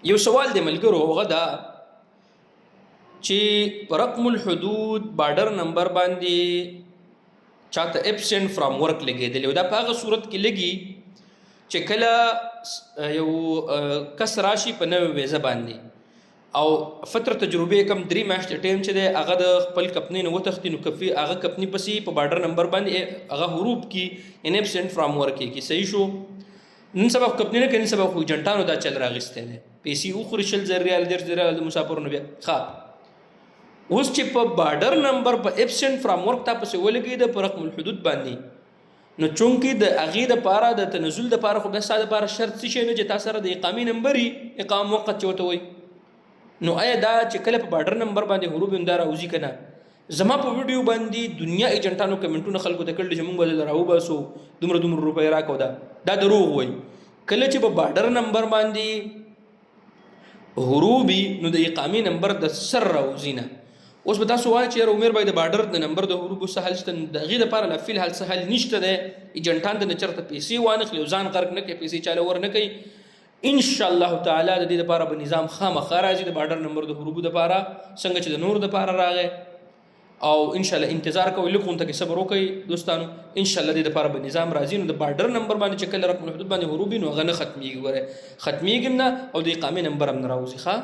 یو سوال دی ملګرو، هغه دا چې په رقم الحدود بارډر نمبر باندې چاته ابسنٹ فرام ورک لګېدلی او دا په هغه صورت کې لګي چې کله یو کس راشي په نوې ویزه باندې او فتره تجربې کم 3 میاشتې ټایم چې دی هغه د خپل کمپنۍ نه وتښتي، نو هغه کمپنۍ پسې په بارډر نمبر باندې هغه حروف کې ان ابسنٹ فرام ورک کې صحیح شو. نن سبا کمپنۍ نه کوي، نن سبا خو ایجنټانو دا چل راغستی دی، پیسې وخوري 20,000 ریال 10,000 ریال د مسافرو نه بیا ښه. اوس چې په بارډر نمبر په ابسنٹ فرام ورک تا پسې ولګېده په رقم الحدود باندې، نو چونکې د هغې دپاره د تنزل دپاره خو بیا ستا دپاره شرط څه شی نه چې تا سره د اقامې نمبر وي، اقامه موقت چې ورته وایي. نو آیا دا چې کله په بارډر نمبر باندې حروف همدا راوځي که نه؟ زما په ویډیو باندې دنیا ایجنټانو کمنټونه خلکو ته کړي چې موږ به دله راوباسو، دومره روپۍ راکړو. دا دروغ وایي. کله چې په بارډر نمبر باندې حروف وي نو د اقامې نمبر د سر راوځي نه. اوس به تاسو وایئ چې یاره عمر باید د بارډر د نمبر د حروفو څه حل شته؟ د هغې دپاره لا فی الحال څه حل نشته دی. ایجنټان د نه چېرته پیسې وانخلي او ځان غرق نه کوي، پیسې چاله ور نه کوي. انشاءالله تعالی د دې دپاره به نظام خامخا راځي د بارډر نمبر د حروفو دپاره، څنګه چې د نورو دپاره راغی. او انشاءالله انتظار کوئ، لږ غونته کې صبر وکئ دوستانو، انشاءالله دې دپاره به نظام راځي. نو د بارډر نمبر باندې چې کله رقم الحدود باندې حروف وي نو هغه نه ختمیږي، ګوره ختمیږي هم نه او د اقامې نمبر هم نه راوځي. ښه